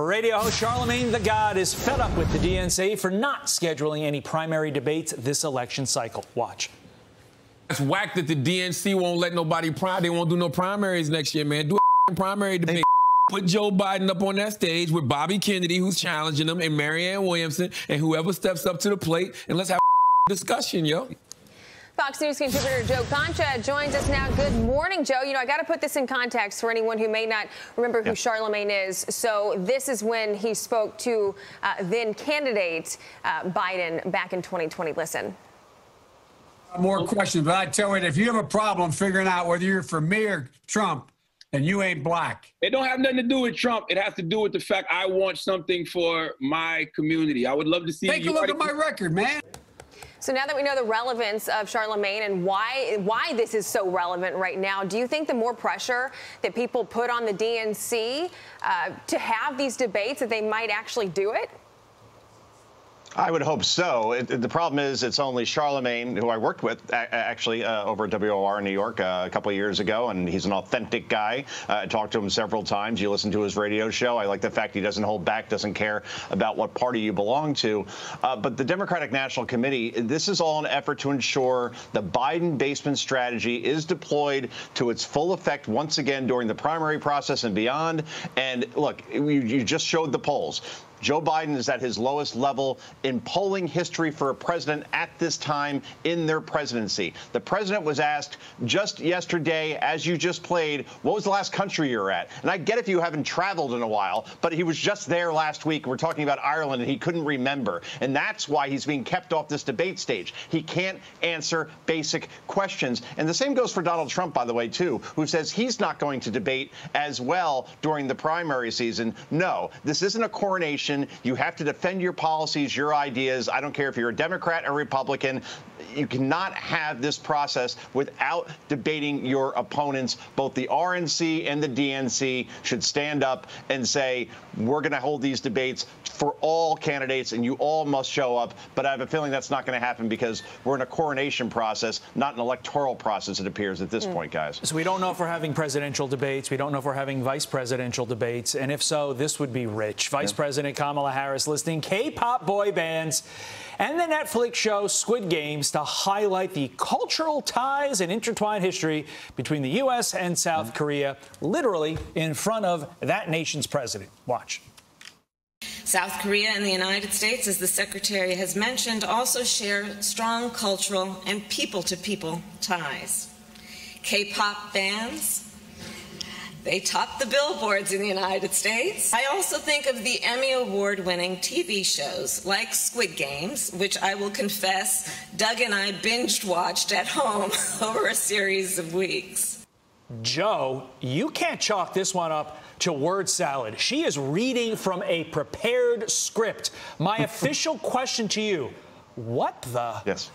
Radio host Charlamagne the God is fed up with the DNC for not scheduling any primary debates this election cycle. Watch. It's whack that the DNC won't let nobody they won't do no primaries next year, man. Do a primary debate. Put Joe Biden up on that stage with Bobby Kennedy, who's challenging him, and Marianne Williamson, and whoever steps up to the plate, and let's have a discussion, yo. Fox News contributor Joe Concha joins us now. Good morning, Joe. You know, I got to put this in context for anyone who may not remember who Charlamagne is. So this is when he spoke to then candidate Biden back in 2020. Listen. More questions, but I tell you, if you have a problem figuring out whether you're for me or Trump, and you ain't black. It don't have nothing to do with Trump. It has to do with the fact I want something for my community. I would love to see. Take a look at my record, man. So now that we know the relevance of Charlamagne and why this is so relevant right now, do you think the more pressure that people put on the DNC to have these debates, that they might actually do it? I would hope so. The problem is it's only Charlamagne, who I worked with actually over at WOR in New York a couple of years ago, and he's an authentic guy. I talked to him several times. You listen to his radio show. I like the fact he doesn't hold back, doesn't care about what party you belong to. But the Democratic National Committee, this is all an effort to ensure the Biden basement strategy is deployed to its full effect once again during the primary process and beyond. And look, you just showed the polls. Joe Biden is at his lowest level in polling history for a president at this time in their presidency. The president was asked just yesterday, as you just played, what was the last country you were at? And I get if you haven't traveled in a while, but he was just there last week. We're talking about Ireland, and he couldn't remember. And that's why he's being kept off this debate stage. He can't answer basic questions. And the same goes for Donald Trump, by the way, too, who says he's not going to debate as well during the primary season. No, this isn't a coronation. You have to defend your policies, your ideas. I don't care if you're a Democrat or Republican. You cannot have this process without debating your opponents. Both the RNC and the DNC should stand up and say, we're going to hold these debates for all candidates, and you all must show up. But I have a feeling that's not going to happen because we're in a coronation process, not an electoral process, it appears, at this point, guys. So we don't know if we're having presidential debates. We don't know if we're having vice presidential debates. And if so, this would be rich. Vice President Kamala Harris listing K-pop boy bands and the Netflix show Squid Games to highlight the cultural ties and intertwined history between the U.S. and South Korea, literally in front of that nation's president. Watch. South Korea and the United States, as the Secretary has mentioned, also share strong cultural and people-to-people ties. K-pop bands, they top the billboards in the United States. I also think of the Emmy Award-winning TV shows like Squid Games, which I will confess Doug and I binge-watched at home over a series of weeks. Joe, you can't chalk this one up to word salad. She is reading from a prepared script. My official question to you, what the? Yes.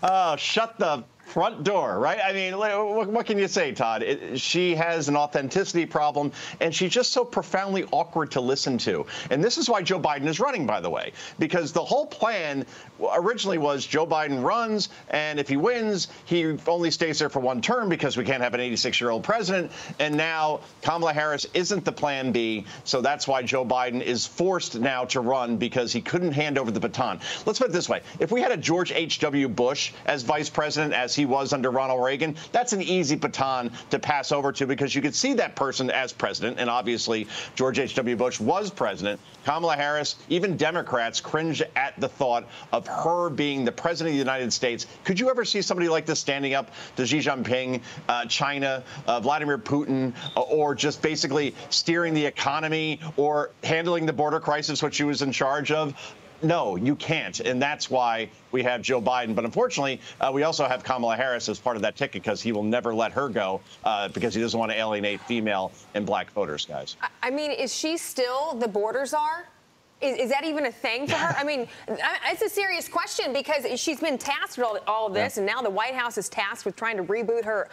Oh, shut the front door, right? I mean, what can you say, Todd? She has an authenticity problem, and she's just so profoundly awkward to listen to. And this is why Joe Biden is running, by the way, because the whole plan originally was Joe Biden runs, and if he wins, he only stays there for one term because we can't have an 86-year-old president. And now Kamala Harris isn't the plan B, so that's why Joe Biden is forced now to run because he couldn't hand over the baton. Let's put it this way. If we had a George H.W. Bush as vice president, as he was under Ronald Reagan, that's an easy baton to pass over to because you could see that person as president, and obviously George H.W. Bush was president. Kamala Harris, even Democrats cringe at the thought of her being the president of the United States. Could you ever see somebody like this standing up to Xi Jinping, China, Vladimir Putin, or just basically steering the economy or handling the border crisis, which she was in charge of? No, you can't. And that's why we have Joe Biden. But unfortunately, we also have Kamala Harris as part of that ticket because he will never let her go because he doesn't want to alienate female and black voters, guys. I mean, is she still the border czar? Is that even a thing for her? I mean, it's a serious question because she's been tasked with all of this, and now the White House is tasked with trying to reboot her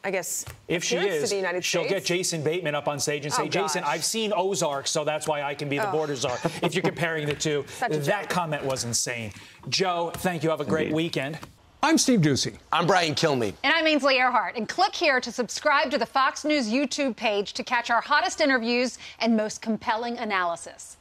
I guess, if she is, to the United she'll States. get Jason Bateman up on stage and say, Jason, I've seen Ozark, so that's why I can be the border czar. If you're comparing the two, that comment was insane. Joe, thank you. Have a great weekend. I'm Steve Doocy. I'm Brian Kilmeade. And I'm Ainsley Earhart. And click here to subscribe to the Fox News YouTube page to catch our hottest interviews and most compelling analysis.